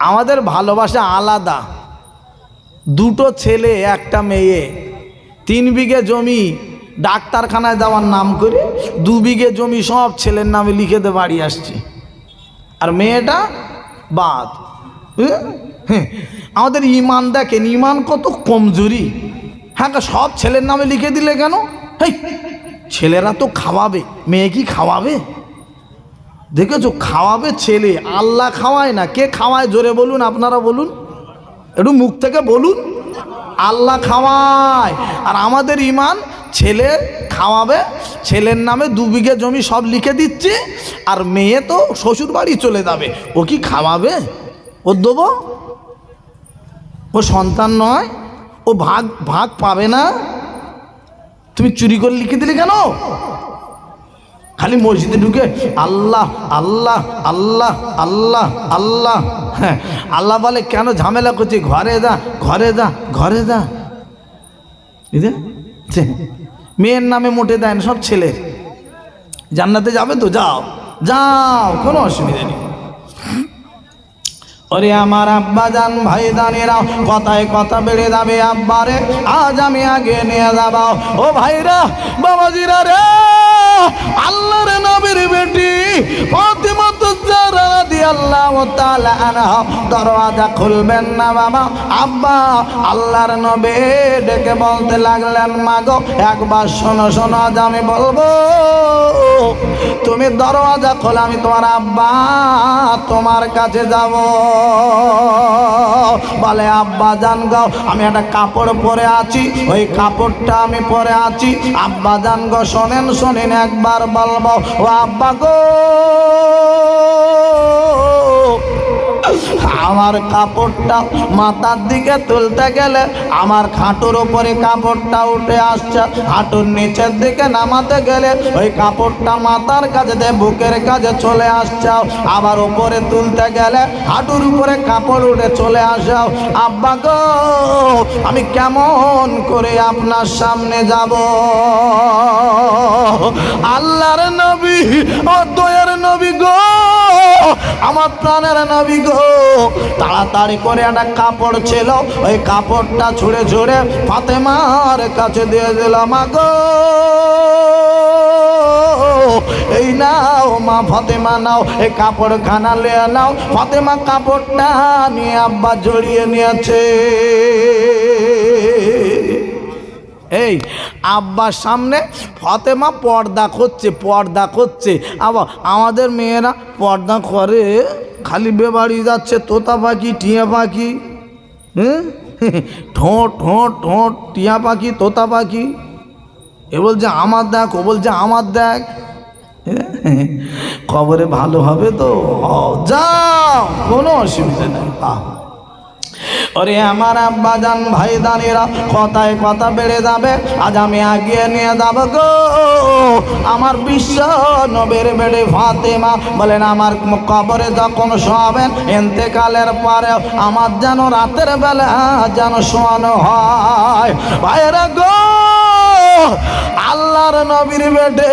আমাদের ভালোবাসা আলাদা। দুটো ছেলে একটা মেয়ে, 3 বিঘে জমি ডাক্তারখানায় দেওয়ার নাম করে 2 বিঘে জমি সব ছেলের নামে লিখে দিয়ে বাড়ি আসছি, আর মেয়েটা বাদ। আমাদের ইমান দেখেন, ইমান কত কমজোরি। হ্যাঁ, সব ছেলের নামে লিখে দিলে কেন? হেই, ছেলেরা তো খাওয়াবে, মেয়ে কি খাওয়াবে? দেখেছো, খাওয়াবে ছেলে, আল্লাহ খাওয়ায় না। কে খাওয়ায় জোরে বলুন, আপনারা বলুন, একটু মুখ থেকে বলুন। আল্লাহ খাওয়ায়। আর আমাদের ইমান, ছেলে খাওয়াবে, ছেলের নামে 2 বিঘে জমি সব লিখে দিচ্ছে, আর মেয়ে তো শ্বশুর বাড়ি চলে যাবে, ও কি খাওয়াবে? ও দেবো? ও সন্তান নয়? ও ভাগ ভাগ পাবে না? তুমি চুরি করে লিখে দিলে কেন? খালি মসজিদে ঢুকে আল্লাহ আল্লাহ আল্লাহ আল্লাহ আল্লাহ। হ্যাঁ, আল্লাহ বলে কেন ঝামেলা করছি? ঘরে যা, ঘরে যা, ঘরে যা। মেয়ের নামে মোটে দেয় না, সব ছেলের। জান্নাতে যাবে তো যাও, যাও, কোনো অসুবিধা নেই। ওরে আমার আব্বা জান ভাই দানেরা, কথায় কথা বেড়ে যাবে আব্বারে, আজ আমি আগে নিয়ে যাব। ও ভাইরা, বাবাজিরা রে, আল্লাহর নবীর বেটি ফাতিমা তুজারা রাদিয়াল্লাহু তাআলা আনহা দরওয়াজা খুলবেন না বাবা। আব্বা আল্লাহর নবী ডেকে বলতে লাগলেন, মা গো একবার শোনো শোনো, আজ আমি বলবো, তুমি দরওয়াজা খোলো, আমি তোমার আব্বা তোমার কাছে যাব। বলে আব্বা জান গো, আমি একটা কাপড় পরে আছি, ওই কাপড়টা আমি পরে আছি। আব্বা জান গো শোনেন শোনেন, একবার বলবো, ও আব্বা গো, আমার কাপড়টা মাথার দিকে তুলতে গেলে আমার খাটুর উপরে কাপড়টা উঠে আসছে, হাঁটুর নিচের দিকে নামাতে গেলে ওই কাপড়টা মাথার কাছে দিয়ে বুকের কাছে চলে আসছে, আবার উপরে তুলতে গেলে হাঁটুর উপরে কাপড় উঠে চলে আসাও। আব্বা গো, আমি কেমন করে আপনার সামনে যাব? আল্লাহর নবী, ও দয়ার নবী গো, আমার প্রাণের নবী গো, তাড়াতাড়ি করে একটা কাপড় ছিল, ওই কাপড়টা ছুঁড়ে ছুঁড়ে ফাতেমার কাছে দিয়ে দিলাম। গো এই নাও মা ফাতেমা, নাও এই কাপড়খানা নিয়ে নাও। ফাতেমা কাপড়টা নিয়ে আব্বা জড়িয়ে নিয়েছে। এই আব্বার সামনে ফাতেমা পর্দা করছে, পর্দা করছে। আবার আমাদের মেয়েরা পর্দা করে, খালি বেবাড়ি যাচ্ছে তোতা পাখি, টিয়া পাখি, ঠোঁট ঠোঁট ঠোঁট, টিয়া পাখি, তোতা পাখি। এ বলছে আমার দেখ, ও বলছে আমার দেখ। খবরে ভালো হবে তো, যাও, কোনো অসুবিধা নেই। ওরে আমার আব্বা জান ভাই দানেরা, কথায় কথা বেড়ে যাবে, আজ আমি আগিয়ে নিয়ে যাব গো। আমার বিশ্ব নবীর বেটি ফাতেমা বলেন, আমার কবরে যখন শোয়াবেন, ইন্তেকালের পরে আমার যেন রাতের বেলা যেন শোয়ানো হয়। ভাইরা গো, আল্লাহর নবীর বেটে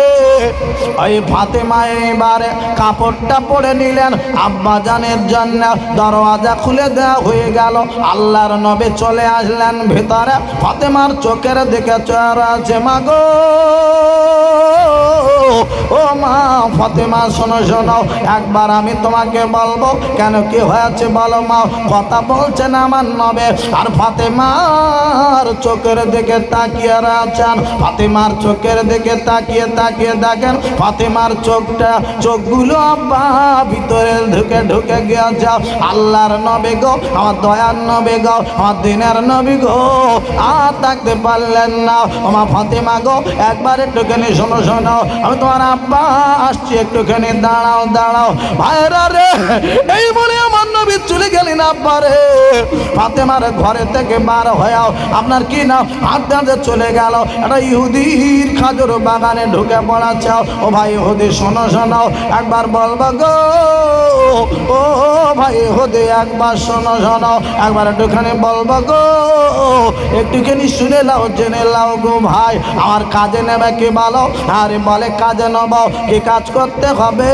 ওই ফাতেমা এবারে কাপড়টা পরে নিলেন আব্বা জানের জন্য। দরওয়াজা খুলে দেওয়া হয়ে গেল, আল্লাহর নবী চলে আসলেন ভিতরে। ফাতেমার চোখের দিকে চোর আছে। মা গো, ও মা ফাতেমা, শোনো শোনো, একবার আমি তোমাকে বলবো। কেন, কি হয়েছে বলো মা? কথা বলছেন আমার নবী, আর ফাতেমার চোখের দিকে তাকিয়ে আছেন। ফাতেমার চোখের দিকে তাকিয়ে তাকিয়ে দেখেন ফাতেমার চোখগুলো আব্বা ভিতরে ঢুকে ঢুকে গিয়েছে। আল্লাহর নবী গো, আমার দয়ার নবী গো, আমার দিনের নবী গো, আর থাকতে পারলেন না। মা ফাতেমা গো, একবার একটুখানি শোনো শোনো, আমি তোমার আব্বা আসছি, একটুখানি দাঁড়াও দাঁড়াও। ভাইরা রে, এই বলে আমার নবী চলে গেলেন আব্বা রে। ফাতেমার ঘরে থেকে বার হয়েও আপনার কি নাম হাঁটতে চলে গেল একটা ইহুদির খাজুর বাগানে ঢুকে পড়াচ্ছে। ও ভাই ইহুদি, শোনো শোনো, একবার বলবো গো, ও ভাই হদে একবার শোনো শোনো, একবার একটুখানি বলবো গো, একটুখানি শুনে লাও জেনে লাও গো ভাই। আমার কাজে নেবে কি বলো? আরে বলে কাজে নেব, কি কাজ করতে হবে?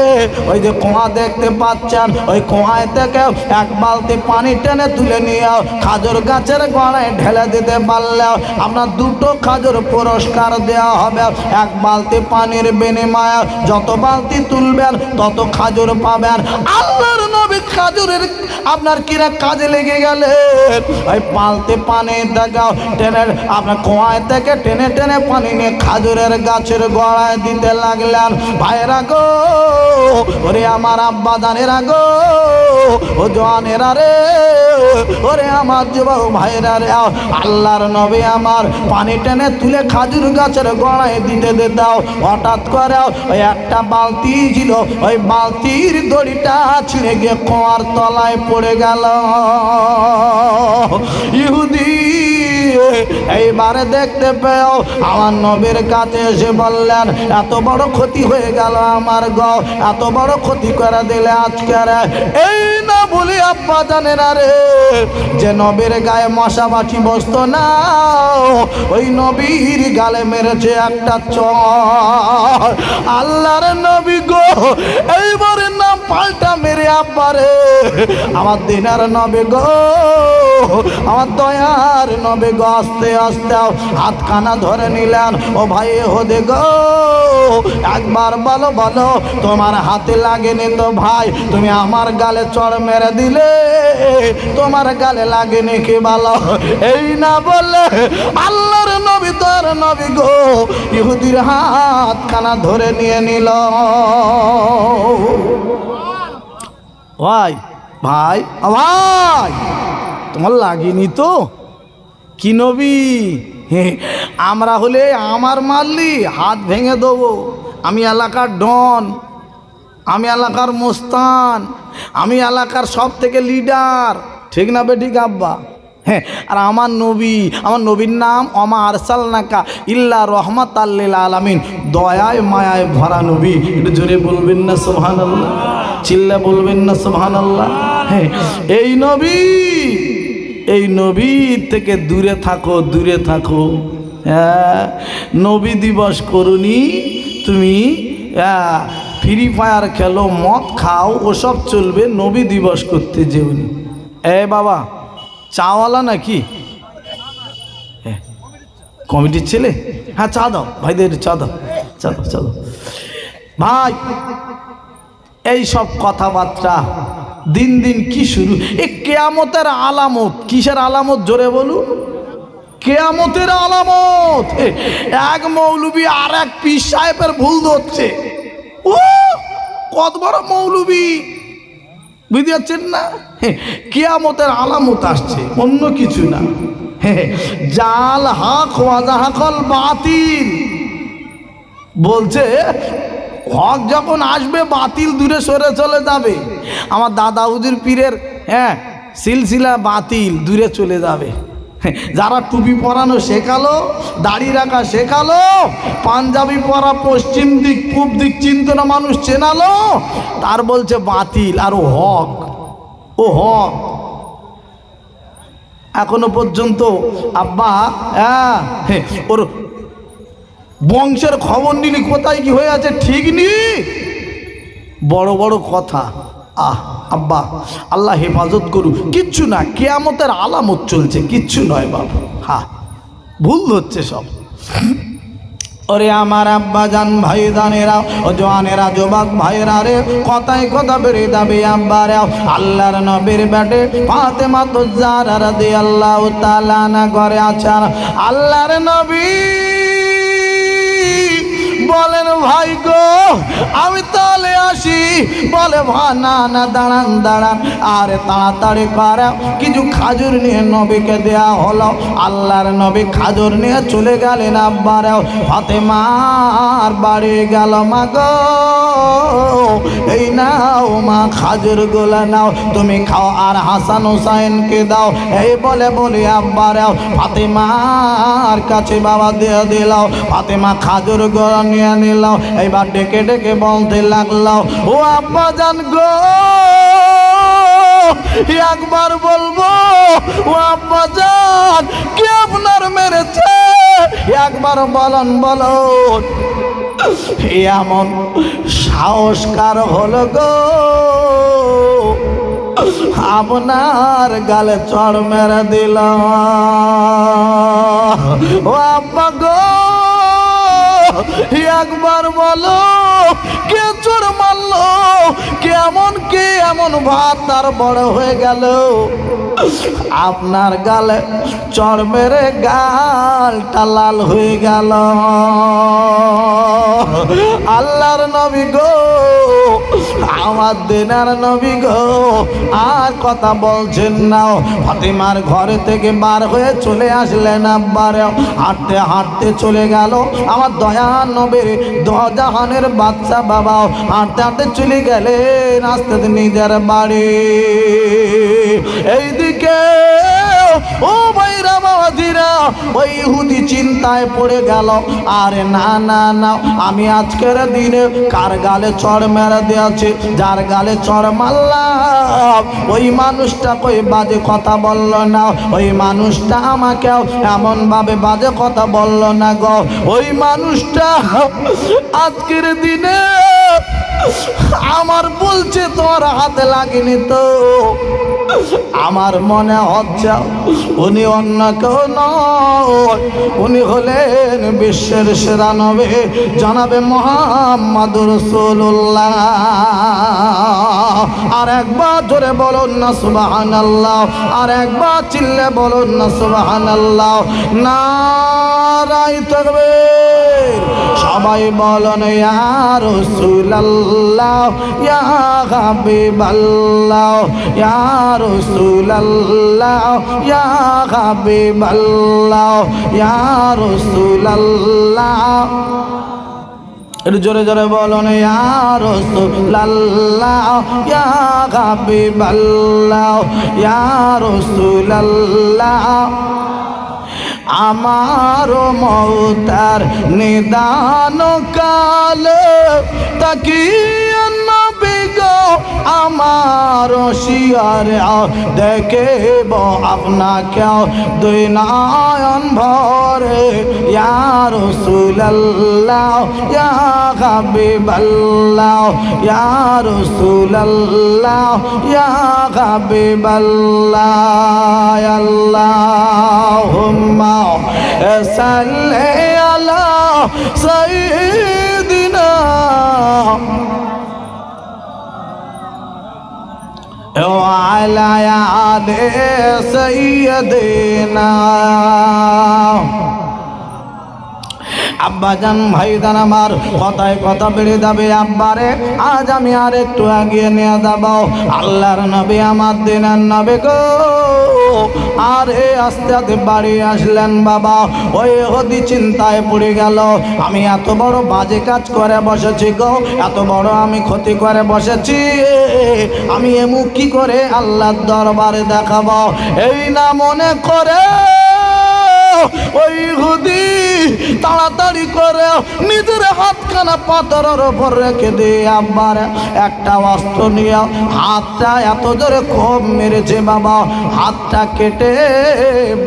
ওই যে কুয়া দেখতে পাচ্ছেন, ওই কুয়ায় থেকে এক বালতি পানি টেনে তুলে নিয়ে খাজুর গাছের গোড়ায় ঢেলে দিতে পারলেও আপনার 2টো খাজুর পুরস্কার দেওয়া হবে। এক বালতি পানির বিনিময়ে যত বালতি তুলবেন তত খাজুর পাবেন। আল্লাহর নবী খাজুরের আপনার কিরা কাজে লেগে গেলে ওই বালতি পানি দেখাও টেনে আপনার কুয়ায় থেকে টেনে টেনে পানি নিয়ে খাজুরের গাছের গোড়ায় দিতে লাগলেন। ভাইরা গো, ওরে আমার আব্বা জানেরা গো, ও জওয়ানেরা রে, ওরে আমার যুবক ভাইরা রে, আল্লাহর নবী আমার পানি টেনে তুলে খাজুর গাছের গোড়ায় দিতে দাও। হঠাৎ করে ওই একটা বালতি ছিল, ওই বালতির দড়িটা ছিঁড়ে গিয়ে কুয়ার তলায় পড়ে গেল। ইহুদি এইবারে দেখতে পেও আমার নবীর কাছে এসে বললেন, এত বড় ক্ষতি হয়ে গেল আমার গো, এত বড় ক্ষতি করে দিলে আজকে রে। এই না বলি আব্বা জানেন রে, যে নবীর গায়ে মশা মাছি বসতো না, ওই নবীর গালে মেরেছে একটা চর। আল্লাহর নবী গো, এইবারে নাম পাল্টা মেরে আব্বারে আমার দিনার নবী গো, আমার দয়ার নবী গো, আস্তে আস্তে হাতখানা ধরে নিলেন। ও ভাই হদে গো, একবার বলো বলো, তোমার হাতে লাগেনি তো ভাই? তুমি আমার গালে চড় মেরে দিলে, তোমার গালে লাগেনি কি বলো? এই না বলে আল্লাহর নবী তোর নবী গো ইহুদির হাতখানা ধরে নিয়ে নিল। ভাই ভাই ভাই, তোমার লাগেনি তো? কি নবী? আমরা হলে আমার মারলি হাত ভেঙে দেবো। আমি এলাকার ডন, আমি এলাকার মোস্তান, আমি এলাকার সব থেকে লিডার, ঠিক না বেঠিক আব্বা? হ্যাঁ, আর আমার নবী, আমার নবীর নাম ওমা আরসালনাকা ইল্লা রহমাতাল লিল আলামিন, দয়ায় মায়ায় ভরা নবী। একটু জোরে বলবেন না সুবহানাল্লাহ? চিল্লা বলবেন না সুবহানাল্লাহ? হ্যাঁ, এই নবী, এই নবী থেকে দূরে থাকো, দূরে থাকো। হ্যাঁ, নবী দিবস করুনি তুমি, ফ্রি ফায়ার খেলো, মদ খাও, ওসব চলবে, নবী দিবস করতে যেওনি। এ বাবা, চাওয়ালা নাকি? কমিটির ছেলে? হ্যাঁ, চা দাও ভাইদের, চা দাও, চা দাও, চা দাও। ভাই, এই সব কথাবার্তা দিন দিন কি শুরু? এ কেয়ামতের আলামত। কিসের আলামত জোরে বলুন? কেয়ামতের আলামত। এক মৌলবি আর এক পীর সাহেবের ভুল ধরছে। ও কত বড় মৌলবি, বুঝতে পারছেন না? কেয়ামতের আলামত আসছে, অন্য কিছু না। জাল হক ওয়াজাহাকল বাতিল বলছে, হক যখন আসবে বাতিল দূরে সরে চলে যাবে। আমার দাদা হুজুর পীরের সিলসিলা বাতিল দূরে চলে যাবে। যারা টুপি পরানো শেখালো, দাড়ি রাখা শেখালো, পাঞ্জাবি পরা পশ্চিম দিক পূব দিক চিনতো না মানুষ চেনালো, তার বলছে বাতিল। আর ও হক, ও হক। এখনো পর্যন্ত আব্বা ওর বংশের খবর নিলি কোথায় কি হয়ে আছে ঠিক নেই। বড় বড় কথা। আব্বা আল্লাহ হেফাজত করুক। কিচ্ছু না, কিয়ামতের আলামত চলছে, কিচ্ছু নয় বাবা। হ্যাঁ, ভুল হচ্ছে সব। ওরে আমার আব্বা জান ভাই জানেরা, ও জওয়ানেরা, যুবক ভাইরা রে, কথায় কথা বেড়ে যাবে আব্বা রে। আল্লাহর নবীর বেটে ফাতেমা তো জাহরা রাদিয়াল্লাহু তাআলা না ঘরে আছেন। আল্লাহর নবী বলেন, ভাই গো আমি তাহলে আসি। বলে না না, দাঁড়ান দাঁড়ান, আরে তাড়াতাড়ি করে কিছু খাজুর নিয়ে নবীকে দেয়া হলো। আল্লাহর নবী খাজুর নিয়ে চলে গেলেন আব্বারে। ফাতেমার বাড়ি গেল, মা গো এই নাও মা খাজুর গুলা নাও, তুমি খাও আর হাসান হুসাইনকে দাও। এই বলে বলি আব্বারে ফাতেমার কাছে বাবা দিয়ে দিল। ফাতেমা খাজুর গুলা নিয়ে নিল। এইবার ডেকে ডেকে বলতে লাগলো, ও আব্বা জান গো, একবার বলবো ও আব্বা জান কে আপনার মেরেছে, একবার বলুন বলুন। এমন সাহসকার হলো গো আপনার গালে চড় মেরে দিল। ও আব্বা গো একবার বলো কে চোর মারলো, কে এমন ভাত তার বড় হয়ে গেল আপনার গালে চড় মেরে গালটা লাল হয়ে গেল। আল্লাহর নবী গো আমার দিনার নবী গো আর কথা বলছেন না, ফাতিমার ঘরে থেকে বার হয়ে চলে আসলেন। আব্বারে হাঁটতে হাঁটতে চলে গেল আমার দয়ার নবীর দোজাহানের বাচ্চা বাবা, হাঁটতে হাঁটতে চলে গেলেন আস্তে নিজের বাড়ি। এইদিকে ও ভাইরা বাবাজিরা ওই ইহুদি চিন্তায় পড়ে গেল, আরে না না না আমি আজকের দিনে কার গালে চড় মেরে দিয়েছি, যার গালে চড় মারলাম ওই মানুষটা কই বাজে কথা বলল না, ওই মানুষটা আমাকেও এমন ভাবে বাজে কথা বলল না গো, ওই মানুষটা আজকের দিনে আমার বলছে তোর হাতে লাগেনি তো, আমার মনে হচ্ছে উনি অন্য কেউ নয়, উনি হলেন বিশ্বের সেরা নবী জনাবে মুহাম্মদুর রাসূলুল্লাহ। আর একবার জোরে বলুন না সুবহানাল্লাহ, আর একবার চিল্লে বলুন না সুবহানাল্লাহ। নারায়ে তাকবীর। সবাই বলুন ইয়া রাসূলুল্লাহ ইয়া হাবিবাল্লাহ ইয়া রাসূলুল্লাহ ইয়া হাবিবাল্লাহ ইয়া রাসূলুল্লাহ। একটু জোরে জোরে বলুন ইয়া রাসূলুল্লাহ ইয়া হাবিবাল্লাহ ইয়া রাসূলুল্লাহ। আমার মৌতার নিদান কাল তাকিয়ে নবী গো আমার শিয়ারে দেখিব আপনাকে দুই নয়ন ভরে ইয়া রাসূলুল্লাহ ইয়া হাবিবাল্লাহ ইয়া রাসূলুল্লাহ ইয়া হাবিবাল্লাহ। আল্লাহুম্মা সাল্লি আলা সাইয়্যিদিনা ওয়া আলা আলি সাইয়্যিদিনা। আব্বাজান ভাইজান আমার কথায় কথা বেড়ে যাবে, আব্বারে আজ আমি আর একটু এগিয়ে নিয়ে যাব। আল্লাহর নবী আমার দিনের নবী গো আরে আস্তে আস্তে বাড়ি আসলেন বাবা। ওই হদি চিন্তায় পড়ে গেল, আমি এত বড় বাজে কাজ করে বসেছি গো, এত বড় আমি ক্ষতি করে বসেছি, আমি এ মুখ কি করে আল্লাহর দরবারে দেখাবো। এই না মনে করে ওই হুদি তাড়াতাড়ি করে নিজের হাতখানা পাথরের উপর রেখে দিয়ে আব্বার একটা অস্ত্র নিয়ে হাতটা এত জোরে খুব মেরেছে বাবা, হাতটা কেটে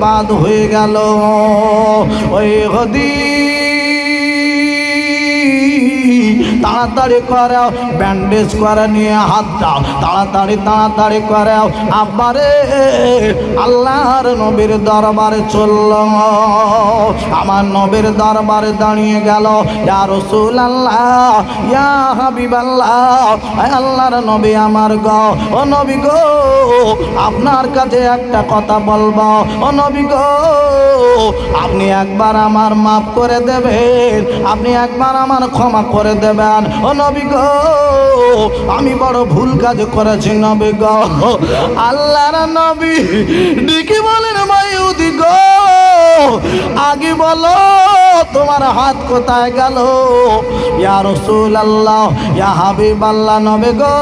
বাদ হয়ে গেল। ওই হুদি তাড়াতাড়ি করে ব্যান্ডেজ করে নিয়ে হাতটা তাড়াতাড়ি করে আব্বারে আল্লাহর নবীর দরবারে চলল। আমার নবীর দরবারে দাঁড়িয়ে গেল, ইয়া রাসূলুল্লাহ ইয়া হাবিবাল্লাহ, আল্লাহর নবী আমার গো, ও নবী গো আপনার কাছে একটা কথা বলবো, ও নবী গো আপনি একবার আমার মাফ করে দেবেন, আপনি একবার আমার ক্ষমা করে দেবেন। ও নবী গো আমি বড় ভুল কাজ করেছি নবী গো। আল্লাহর নবী ডেকে বলেন মাইউদি গো আগে বলো তোমার হাত কোথায় গেল। ইয়া রাসূলুল্লাহ ইয়া হাবিবাল্লাহ নবী গো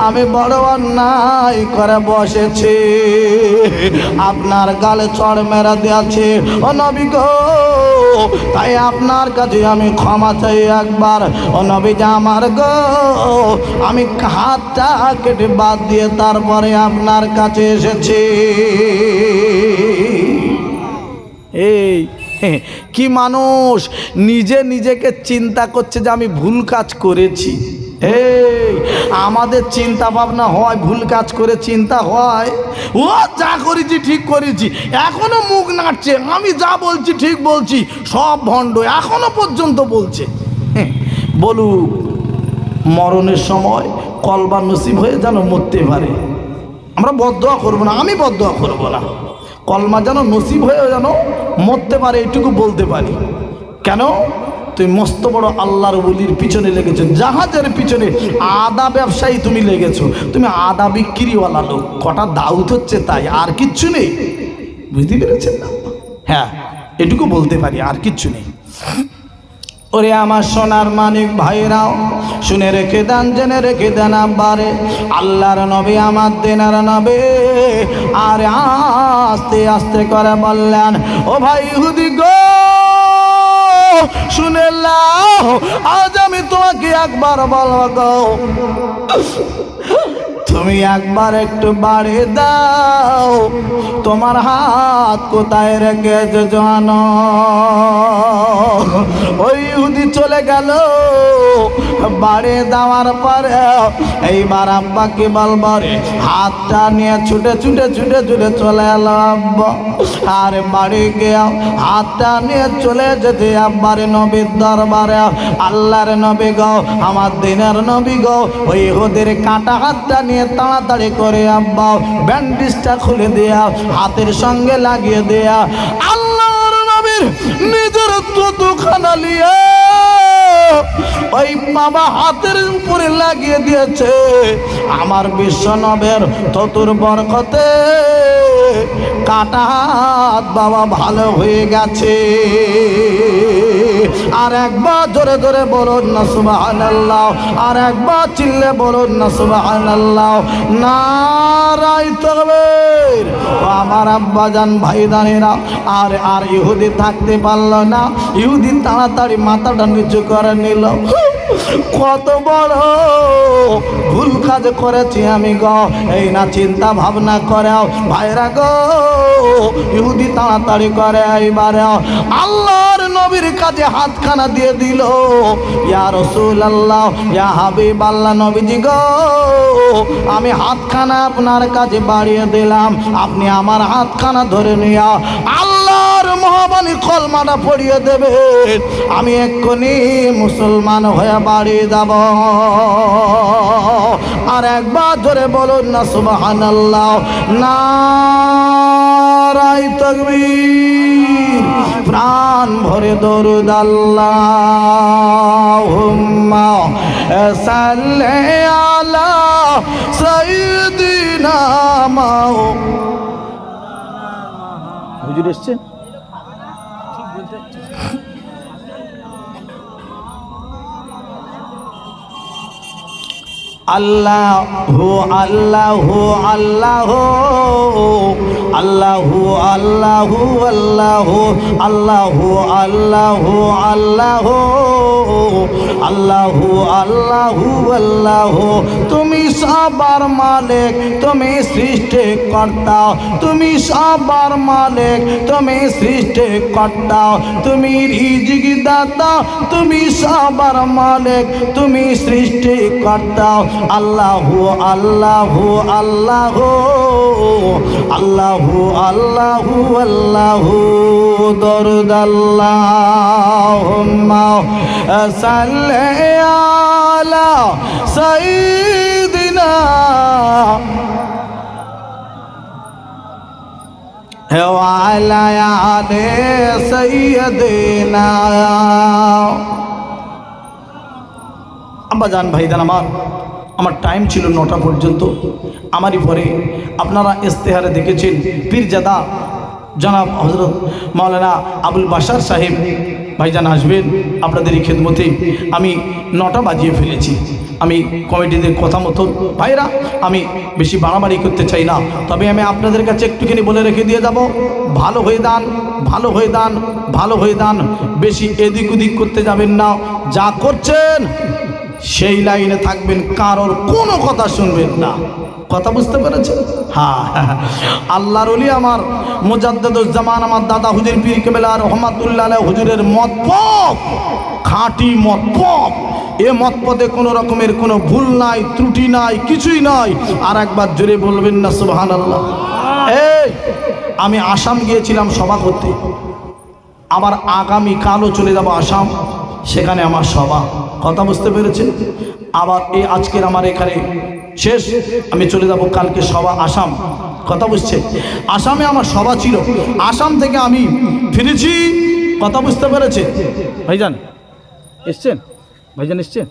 আমি বড় অন্যায় করে বসেছি, আপনার গালে চড় মেরে দিয়েছি। ও নবী গো তাই আপনার কাছে আমি ক্ষমা চাই একবার, ও নবীজি আমার গো, আমি হাতটা কেটে বাদ দিয়ে তারপরে আপনার কাছে এসেছি। এই কি মানুষ নিজে নিজেকে চিন্তা করছে যে আমি ভুল কাজ করেছি। এই আমাদের চিন্তা ভাবনা হয় ভুল কাজ করে চিন্তা হয়, ও যা করেছি ঠিক করেছি, এখনো মুখ নাড়ছে, আমি যা বলছি ঠিক বলছি, সব ভণ্ড এখনো পর্যন্ত বলছে। বলুক মরণের সময় কলবা নসিব হয়ে যেন মরতে পারে। আমরা বদদোয়া করবো না, আমি বদদোয়া করবো না, কলমা যেন নসিব হয়ে যেন মরতে পারে, এটুকু বলতে পারি। কেন? তুমি মস্ত বড় আল্লাহর ওলির পিছনে লেগেছো, জাহাজের পিছনে আদা ব্যবসায়ী তুমি লেগেছো, তুমি আদা বিক্রিওয়ালা লোক, কটা দাউত হচ্ছে তাই, আর কিচ্ছু নেই। বুঝতে পেরেছেন না? হ্যাঁ, এটুকু বলতে পারি, আর কিচ্ছু নেই। ওরে আমার সোনার মানিক ভাইরাও, শুনে রেখে দেন, জেনে রেখে দেন আব্বারে, আল্লাহর নবী আমার দিনের নবী আর আস্তে আস্তে করে বললেন, ও ভাই ইহুদি গো, শুনে লাও, আজ আমি তোমাকে একবার বলবো গো, তুমি একবার একটু বাড়িয়ে দাও, তোমার হাত কোথায় রেখেছো জানো? ওই ইহুদি চলে গেল, বাড়িয়ে দেওয়ার পরে এইবার আব্বাকে বলবো রে, হাতটা নিয়ে ছুটে ছুটে ছুটে ছুটে চলে এলো আব্বা, আর বাড়ি গিয়ে হাতটা নিয়ে চলে যেতে আব্বার নবীর দরবারে, আল্লাহর নবী গো, আমার দিনের নবী গো, ওই ইহুদির কাটা হাতটা নিয়ে তাড়াতাড়ি করে আব্বা ব্যান্ডেজটা খুলে দেয়া, হাতের সঙ্গে লাগিয়ে দেয়া, আল্লাহর নবীর নিজের দুখানা লিয়ে ওই বাবা হাতের উপরে লাগিয়ে দিয়েছে। আমার বিশ্ব নবের ততুর বরকতে কাটা হাত বাবা ভালো হয়ে গেছে। আর একবার জোরে জোরে বলুন না সুবহানাল্লাহ, আর একবার চিল্লে বলুন না সুবহানাল্লাহ, নারায়ে তাকবীর। আমার আব্বাজান ভাইদানেরা, আর ইহুদি থাকতে পারল না, ইহুদি তাড়াতাড়ি মাথাটা নিচু করে নিল। কত বড় ভুল কাজ করেছি আমি গো, এই না চিন্তা ভাবনা করে ভাইরা গো। ইহুদি তাড়াতাড়ি করে এইবারে আল্লাহর নবীর কাছে হাতখানা দিয়ে দিল, ইয়া রাসূলুল্লাহ, ইয়া হাবিবাল্লাহ, নবীজি গো, আমি হাতখানা আপনার কাছে বাড়িয়ে দিলাম, আপনি আমার হাতখানা ধরে নিয়া আল্লাহর মহাবাণী কলমাটা পড়িয়ে দেবে, আমি এক্ষুনি মুসলমান হয়ে বাড়ি যাব। আর একবার ধরে বলুন না সুবহানাল্লাহ, নারায়ে তাকবীর। প্রাণ ভরে দরুদ আল্লাহুম্মা সাল্লি আলা সাইয়্যিদিনা হুজুর এসছেন। আল্লাহু আল্লাহু আল্লাহু আল্লাহু আল্লাহু আল্লাহু আল্লাহু আল্লাহু আল্লাহু আল্লাহু আল্লাহু আল্লাহু। তুমি সবার মালিক, তুমি সৃষ্টিকর্তা, তুমি সবার মালিক, তুমি সৃষ্টিকর্তা, তুমি রিজিক দাতা, তুমি সবার মালিক, তুমি সৃষ্টিকর্তা। আল্লাহু আল্লাহু আল্লাহু আল্লাহু আল্লাহু আল্লাহু। দরুদ আল্লাহুম্মা সাল্লি আলা সাইয়্যিদিনা ওয়া আলা আলি সাইয়্যিদিনা। আব্বাজান ভাইজান আমার টাইম ছিল 9টা পর্যন্ত। আমারই পরে আপনারা ইস্তেহারে দেখেছেন পীরজাদা জনাব হযরত মাওলানা আবুল বাশার সাহেব ভাইজান আসবেন আপনাদেরই খেদমতে। আমি 9টা বাজিয়ে ফেলেছি। আমি কমিটিদের কথা মতো ভাইরা আমি বেশি বাড়াবাড়ি করতে চাই না, তবে আমি আপনাদের কাছে একটুখানি বলে রেখে দিয়ে যাব, ভালো হয়ে দান, ভালো হয়ে দান, ভালো হয়ে দান, বেশি এদিক ওদিক করতে যাবেন না, যা করছেন সেই লাইনে থাকবেন, কারোর কোনো কথা শুনবেন না। কথা বুঝতে পেরেছেন? হ্যাঁ, আল্লাহর ওলি আমার মুজাদ্দিদুজ্জামান আমার দাদা হুজুর পীর কেবলা রহমাতুল্লাহ আলাইহি হুজুরের মতপথ, খাঁটি মতপথ। এ মতপথে কোনো রকমের কোনো ভুল নাই, ত্রুটি নাই, কিছুই নাই। আর একবার জোরে বলবেন না সুবহানাল্লাহ? এই আমি আসাম গিয়েছিলাম সভা করতে, আবার আগামী কালও চলে যাব আসাম, সেখানে আমার সভা। কথা বুঝতে পেরেছেন? আবার এই আজকের আমার এখানে শেষ, আমি চলে যাব কালকে সভা আসাম। কথা বুঝছে? আসামে আমার সভা ছিল, আসাম থেকে আমি ফিরেছি। কথা বুঝতে পেরেছে? ভাইজান এসছেন? ভাইজান এসছেন?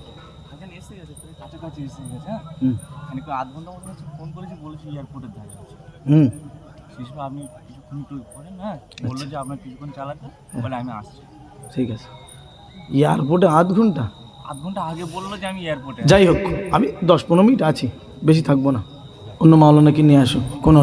কাছাকাছি এসে গেছে। খানিক আধ ঘন্টা মতো ফোন করেছি, বলেছি এয়ারপোর্টের ধারে আছে। শিশু আপনি কিছুক্ষণ একটু করেন, হ্যাঁ বললো যে আপনার কিছুক্ষণ চালাতে, বলে আমি আসছি। ঠিক আছে। এয়ারপোর্টে আধ ঘন্টা? আধ ঘন্টা আগে বললো যে আমি এয়ারপোর্টে। যাই হোক, আমি 10-15 মিনিট আছি, বেশি থাকবো না। অন্য মাওলানাকে নিয়ে আসো, কোনো